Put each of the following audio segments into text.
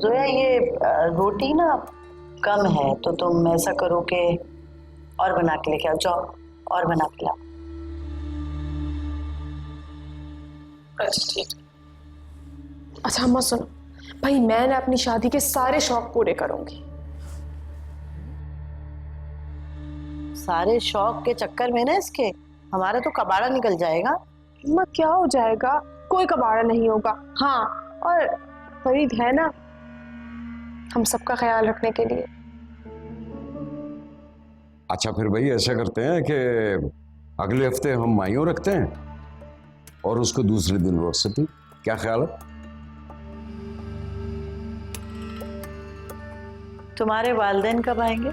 जोया ये रोटी ना कम है, तो तुम ऐसा करो कि और बना के लेके आओ। जाओ और बना के लाओ। अच्छा ठीक। अच्छा अम्मा सुनो, भाई मैं ना अपनी शादी के सारे शौक पूरे करूंगी। सारे शौक के चक्कर में ना इसके हमारा तो कबाड़ा निकल जाएगा। अम्मा क्या हो जाएगा, कोई कबाड़ा नहीं होगा। हाँ, और फरीद है ना हम सबका ख्याल रखने के लिए। अच्छा फिर भाई ऐसा करते हैं कि अगले हफ्ते हम माइयों रखते हैं और उसको दूसरे दिन रुखसती। क्या ख्याल है? तुम्हारे वालिदैन कब आएंगे?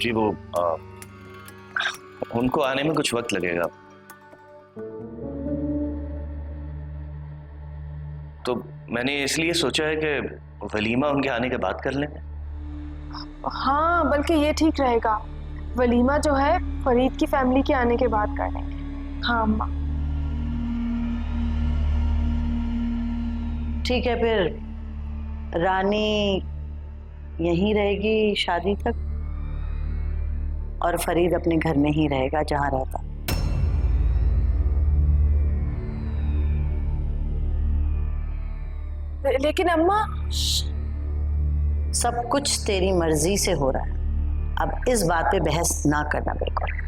जी वो उनको आने में कुछ वक्त लगेगा, तो मैंने इसलिए सोचा है कि वलीमा उनके आने के बाद कर लेंगे। हाँ बल्कि ये ठीक रहेगा, वलीमा जो है फरीद की फैमिली के आने के बाद कर लेंगे। हाँ अम्मा ठीक है, फिर रानी यहीं रहेगी शादी तक और फरीद अपने घर में ही रहेगा जहां रहता। लेकिन अम्मा सब कुछ तेरी मर्जी से हो रहा है, अब इस बात पे बहस ना करना बिल्कुल।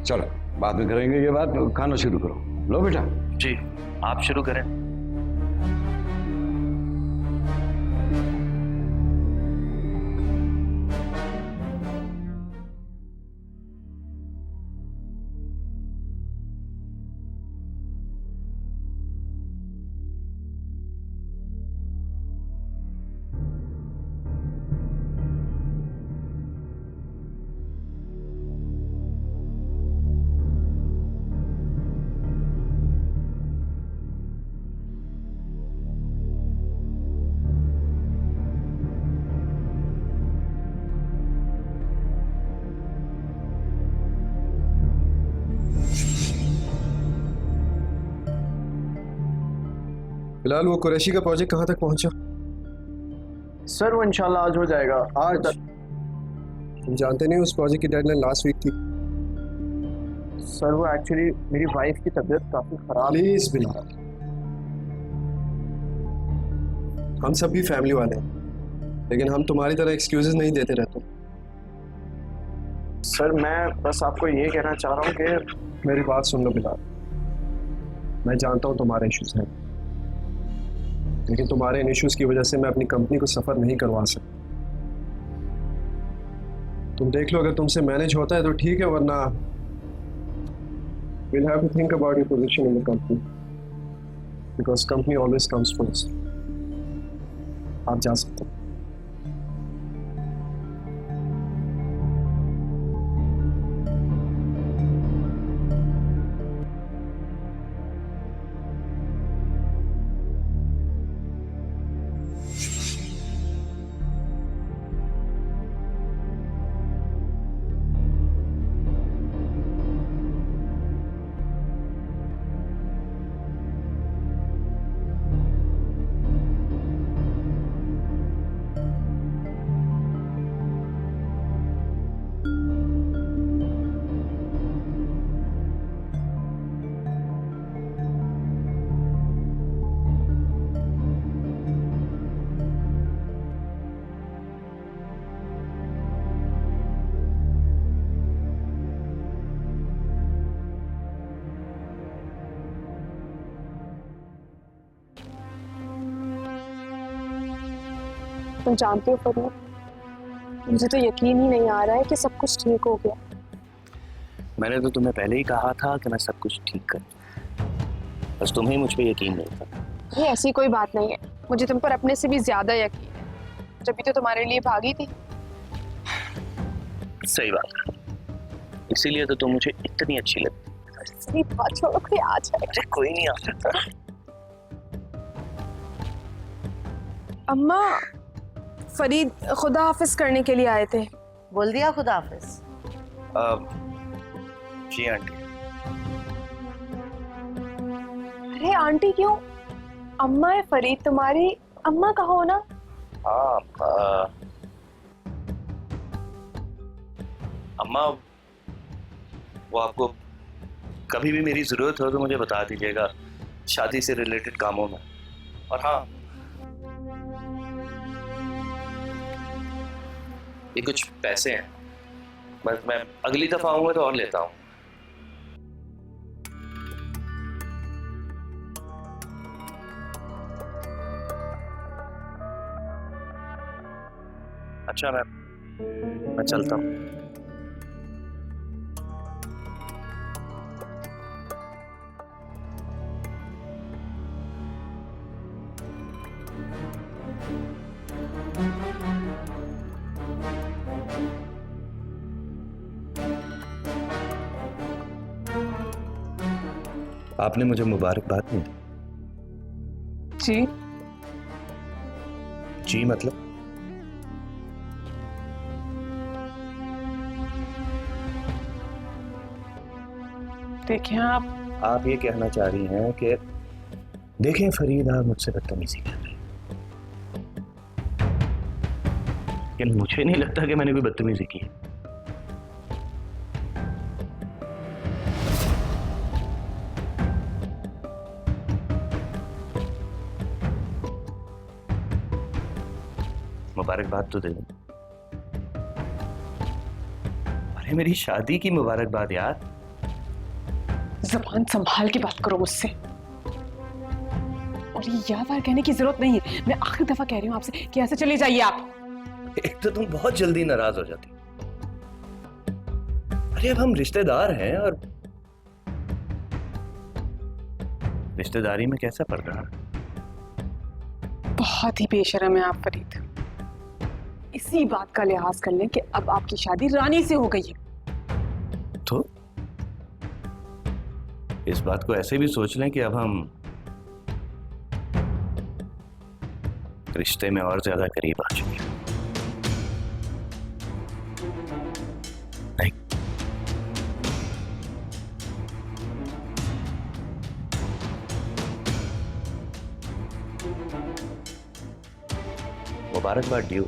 चलो बाद में करेंगे ये बात, खाना शुरू करो। लो बेटा। जी आप शुरू करें। फिलहाल वो कुरैशी का प्रोजेक्ट कहाँ तक पहुंचा? सर वो इंशाल्लाह आज हो जाएगा। आज? तुम जानते नहीं उस प्रोजेक्ट की डेडलाइन लास्ट वीक थी। सर वो एक्चुअली मेरी वाइफ की तबीयत काफी खराब। प्लीज बिलाल, हम सब भी फैमिली वाले हैं, लेकिन हम तुम्हारी तरह एक्सक्यूजेस नहीं देते रहते। सर मैं बस आपको ये कहना चाह रहा हूँ कि मेरी बात सुन लो बिलाल, मैं जानता हूँ तुम्हारे इश्यूज हैं, लेकिन तुम्हारे इन इश्यूज की वजह से मैं अपनी कंपनी को सफर नहीं करवा सकता। तुम देख लो, अगर तुमसे मैनेज होता है तो ठीक है, वरना we'll have to think about your position in the company because company always comes first. आप जा सकते हो। तुम जानते हो फरीद, मुझे तो यकीन ही नहीं आ रहा है कि सब कुछ ठीक हो गया। मैंने तो तुम्हें पहले ही कहा था कि मैं सब कुछ ठीक करूँ, बस तुम्हें मुझ पे यकीन नहीं था। ये ऐसी कोई बात नहीं है, मुझे तुम पर अपने से भी ज्यादा यकीन है, जब भी तो तुम्हारे लिए भागी थी। सही बात, इसीलिए तो तुम मुझे इतनी अच्छी लगती। सही बात छोड़ो, कोई आ जाए। अरे कोई नहीं आ सकता। अम्मा फरीद खुदा हाफिज करने के लिए आए थे, बोल दिया खुदा हाफिज? जी आंटी। अरे आंटी क्यों? अम्मा है फरीद तुम्हारी, अम्मा कहो ना। हाँ अम्मा, वो आपको कभी भी मेरी जरूरत हो तो मुझे बता दीजिएगा, शादी से रिलेटेड कामों में। और हाँ, ये कुछ पैसे हैं, बस मैं अगली दफा आऊंगा तो और लेता हूँ। अच्छा मैं चलता हूँ। आपने मुझे मुबारकबाद नहीं दी। जी जी मतलब? देखिए आप ये कहना चाह रही हैं कि देखें फरीद, आप मुझसे बदतमीजी कर रहे हैं। लेकिन मुझे नहीं लगता कि मैंने कोई बदतमीजी की है। मुबारकबाद तो दे दो। अरे मेरी शादी की मुबारकबाद यार। ज़बान संभाल के बात करो मुझसे, और ये याद बार कहने की जरूरत नहीं है। मैं आखिरी दफा कह रही हूँ आपसे कि ऐसे चले जाइए आप। एक तो तुम बहुत जल्दी नाराज हो जाती। अरे अब हम रिश्तेदार हैं, और रिश्तेदारी में कैसा पर्दा? बहुत ही बेशर्म है आप फरीद। इसी बात का लिहाज कर लें कि अब आपकी शादी रानी से हो गई है। तो इस बात को ऐसे भी सोच लें कि अब हम रिश्ते में और ज्यादा करीब आ चुके हैं। नहीं, मुबारकबाद ड्यू।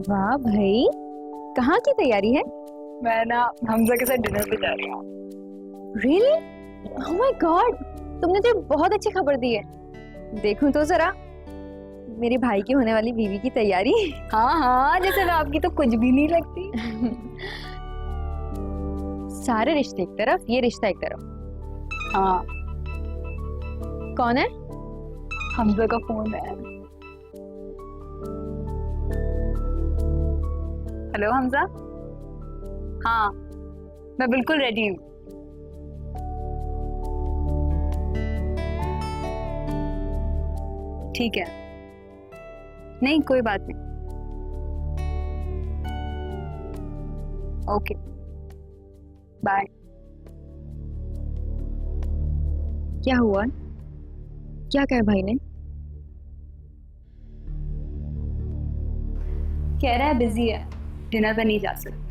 वाह भाई, कहाँ की तैयारी है? मैं ना हमजा के साथ डिनर पे जा रही हूँ। रियली? ओह माय गॉड, तुमने तो बहुत अच्छी खबर दी है। देखूं तो जरा मेरे भाई की होने वाली बीवी की तैयारी। हाँ हाँ, जैसे मैं आपकी तो कुछ भी नहीं लगती। सारे रिश्ते एक तरफ, ये रिश्ता एक तरफ। हाँ, कौन है? हमजा का फोन है। हेलो हमजा। हाँ, मैं बिल्कुल रेडी हूँ। ठीक है, नहीं कोई बात नहीं। Okay, bye. क्या हुआ? क्या कहा भाई ने? कह रहा है बिजी है, डिनर पे नहीं जा सकते।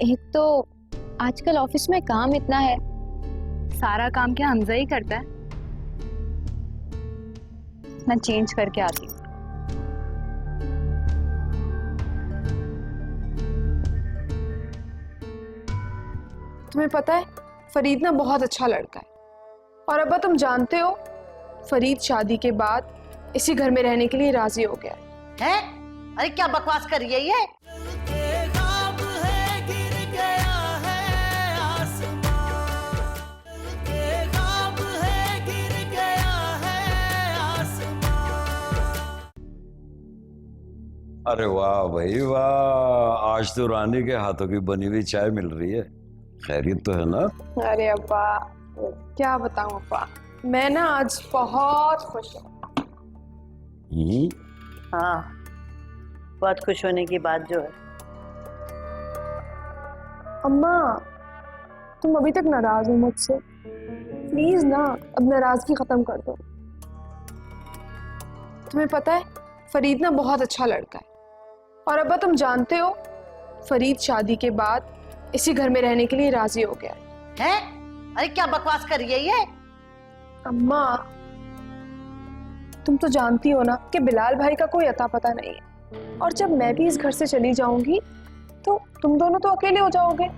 एक तो आजकल ऑफिस में काम इतना है। सारा काम क्या हमजा ही करता है? मैं चेंज करके आती हूँ। तुम्हें पता है फरीद ना बहुत अच्छा लड़का है, और अब तुम जानते हो फरीद शादी के बाद इसी घर में रहने के लिए राजी हो गया है? अरे क्या बकवास कर रही है ये? अरे वाह भाई वाह, आज तो रानी के हाथों की बनी हुई चाय मिल रही है। खैरियत तो है ना? है। अरे अब्बा क्या बताऊं अब्बा, मैं ना आज बहुत खुश हूँ। हाँ, बहुत खुश होने की बात जो है। अम्मा, तुम अभी तक नाराज हो मुझसे। प्लीज ना अब नाराजगी खत्म कर दो। तुम्हें पता है फरीद ना बहुत अच्छा लड़का है, और अब्बा तुम जानते हो फरीद शादी के बाद इसी घर में रहने के लिए राजी हो गया हैं? अरे क्या बकवास कर रही है ये? अम्मा, तुम तो जानती हो ना कि बिलाल भाई का कोई अता पता नहीं है, और जब मैं भी इस घर से चली जाऊंगी तो तुम दोनों तो अकेले हो जाओगे।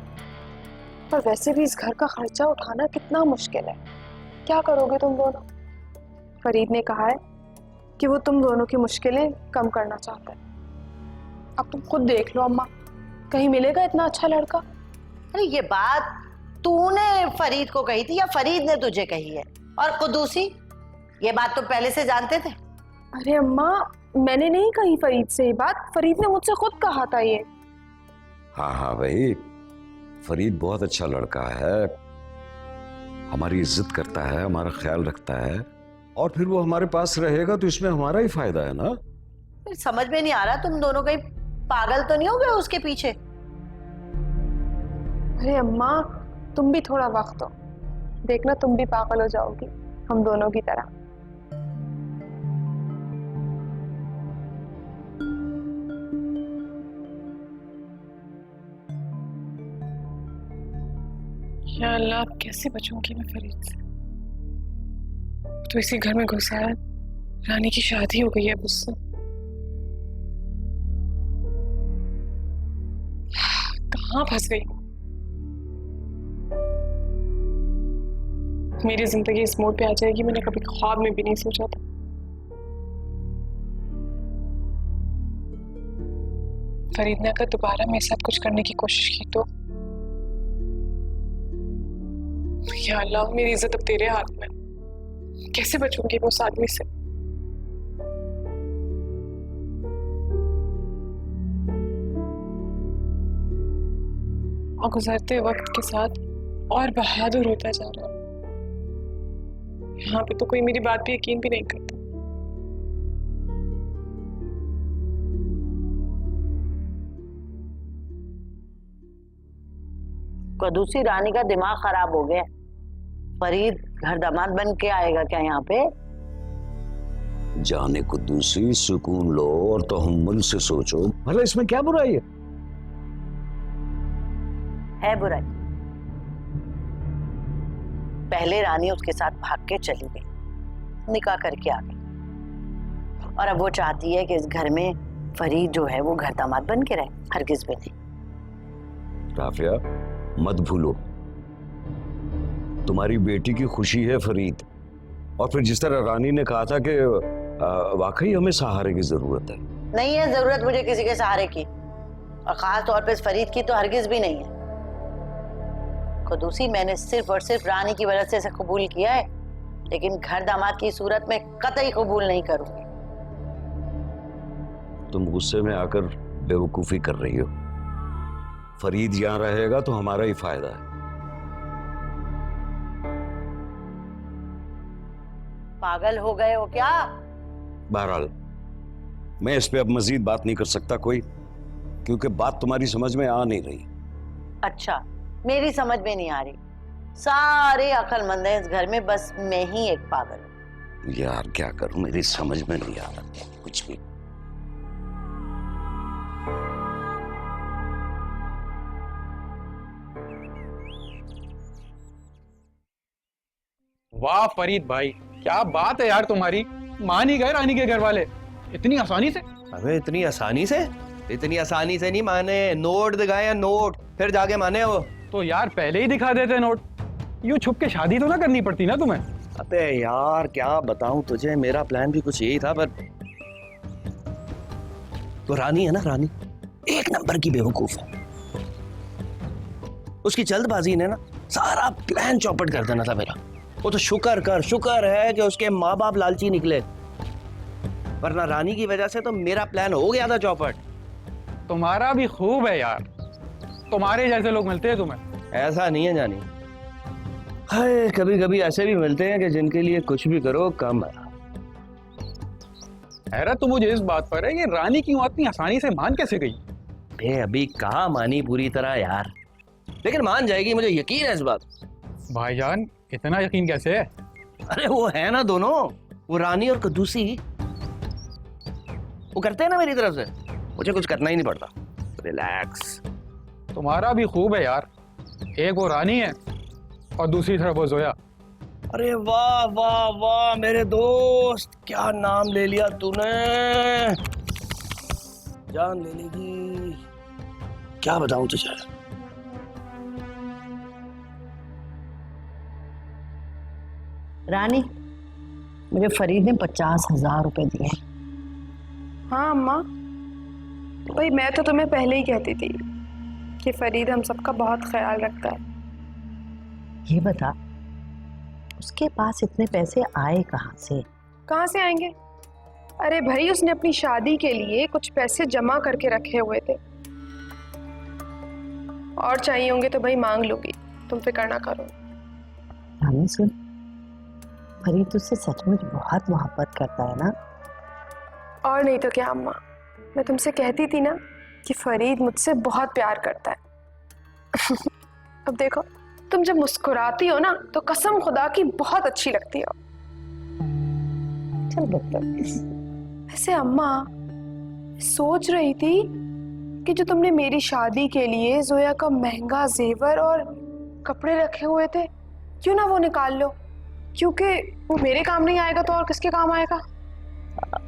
पर वैसे भी इस घर का खर्चा उठाना कितना मुश्किल है, क्या करोगे तुम दोनों? फरीद ने कहा है कि वो तुम दोनों की मुश्किलें कम करना चाहता है। अब तुम खुद देख लो अम्मा, कहीं मिलेगा इतना अच्छा लड़का? अरे ये बात तूने फरीद को कही थी या फरीद ने तुझे कही है? और कुदूसी, ये बात तो पहले से जानते थे। अरे अम्मा, मैंने नहीं कही फरीद से ये बात, फरीद ने मुझसे खुद कहा था ये। हाँ हाँ भाई, फरीद बहुत अच्छा लड़का है, हमारी इज्जत करता है, हमारा ख्याल रखता है, और फिर वो हमारे पास रहेगा तो इसमें हमारा ही फायदा है ना। समझ में नहीं आ रहा, तुम दोनों कहीं पागल तो नहीं हो गए उसके पीछे? अरे अम्मा, तुम भी थोड़ा वक्त दो, देखना तुम भी पागल हो जाओगी हम दोनों की तरह। या अल्लाह, अब कैसे बचूंगी मैं फरीद से? तो इसी घर में घुसा है, रानी की शादी हो गई है मुझसे। कहाँ फंस गई? मेरी जिंदगी इस मोड़ पे आ जाएगी, मैंने कभी ख्वाब में भी नहीं सोचा था। फरीद ने अगर दोबारा मेरे साथ कुछ करने की कोशिश की तो या अल्लाह, मेरी इज्जत अब तेरे हाथ में। कैसे बचूंगी मैं उस आदमी से? और गुजरते वक्त के साथ और बहादुर होता जा रहा हूं। यहाँ पे तो कोई मेरी बात पे यकीन भी नहीं करता। कदूसी, रानी का दिमाग खराब हो गया। फरीद घर दामाद बन के आएगा क्या यहाँ पे? जाने कुद्दूसी, सुकून लो और तहम्मुल से सोचो, भला इसमें क्या बुराई है बुराई? पहले रानी उसके साथ भाग के चली गई, निकाह करके आ गई, और अब वो चाहती है कि इस घर में फरीद जो है वो घर दामाद बन के रहे। हरगिज भी नहीं। राफिया, मत भूलो तुम्हारी बेटी की खुशी है फरीद, और फिर जिस तरह रानी ने कहा था कि वाकई हमें सहारे की जरूरत है। नहीं है जरूरत मुझे किसी के सहारे की, और खास तौर पे फरीद की तो हरगिज भी नहीं है। कुदूसी, मैंने सिर्फ और सिर्फ रानी की वजह से इसे कबूल किया है, लेकिन घर दामाद की सूरत में कतई कबूल नहीं करूंगी। तुम गुस्से में आकर बेवकूफी कर रही हो। फरीद यहां रहेगा तो हमारा ही फायदा है। पागल हो गए हो क्या? बहरहाल मैं इस पे अब मजीद बात नहीं कर सकता कोई, क्योंकि बात तुम्हारी समझ में आ नहीं रही। अच्छा, मेरी समझ में नहीं आ रही। सारे अक्लमंद हैं इस घर में, बस मैं ही एक पागल हूं। यार क्या करूं, मेरी समझ में नहीं आ रहा कुछ भी। वाह फरीद भाई, क्या बात है यार तुम्हारी। मान ही गए रानी के घर वाले इतनी आसानी से। अबे इतनी आसानी से? इतनी आसानी से नहीं माने, नोट दिखाए, नोट फिर जाके माने वो। तो यार पहले ही दिखा देते नोट, यूं छुप के शादी तो ना करनी पड़ती ना तुम्हें। अबे यार क्या बताऊं तुझे, मेरा प्लान भी कुछ यही था, पर तो रानी है ना, रानी एक नंबर की बेवकूफ है। उसकी जल्दबाजी ने ना सारा प्लान चौपट कर देना था मेरा। वो तो शुक्र है कि उसके माँ बाप लालची निकले, वरना रानी की वजह से तो मेरा प्लान हो गया था चौपट। तुम्हारा भी खूब है यार, तुम्हारे जैसे लोग मिलते हैं तुम्हें। ऐसा नहीं है जानी, हाय, कभी कभी ऐसे भी मिलते हैं कि जिनके लिए कुछ भी करो कम है। हैरत तो मुझे इस बात पर है कि रानी क्यों इतनी आसानी से मान कैसे गई। बे अभी कहाँ मानी पूरी तरह यार, लेकिन मान जाएगी, मुझे यकीन है इस बात। भाईजान इतना यकीन कैसे है? अरे वो है ना दोनों, वो रानी और कद्दूसी, वो करते हैं ना मेरी तरफ से, मुझे कुछ करना ही नहीं पड़ता। रिलैक्स। तुम्हारा भी खूब है यार, एक वो रानी है और दूसरी तरफ वो जोया। अरे वाह वाह वाह मेरे दोस्त, क्या नाम ले लिया तूने, जान ले लेगी। क्या बताऊं तुझे। रानी, मुझे फरीद ने 50,000 रुपए दिए। हाँ अम्मा, भाई मैं तो तुम्हें पहले ही कहती थी कि फरीद हम सबका बहुत ख्याल रखता है। ये बता, उसके पास इतने पैसे आए कहाँ से? कहाँ से आएंगे? अरे भाई उसने अपनी शादी के लिए कुछ पैसे जमा करके रखे हुए थे, और चाहिए होंगे तो भाई मांग लूंगी, तुम फिक्र ना करो। रानी सुन, फरीद तुझसे सचमुच बहुत मोहब्बत करता है ना? और नहीं तो क्या अम्मा, मैं तुमसे कहती थी ना कि फरीद मुझसे बहुत प्यार करता है। अब देखो, तुम जब मुस्कुराती हो ना तो कसम खुदा की बहुत अच्छी लगती हो। चल बता। वैसे अम्मा, सोच रही थी कि जो तुमने मेरी शादी के लिए जोया का महंगा जेवर और कपड़े रखे हुए थे, क्यों ना वो निकाल लो, क्योंकि वो मेरे काम नहीं आएगा तो और किसके काम आएगा।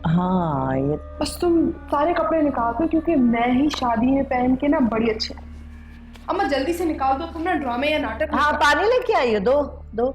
हाँ ये बस तुम सारे कपड़े निकाल दो, क्योंकि मैं ही शादी में पहन के ना बड़ी अच्छी। अम्मा जल्दी से निकाल दो, तुम ना ड्रामे या नाटक। हाँ, पानी लेके आई हो, दो दो।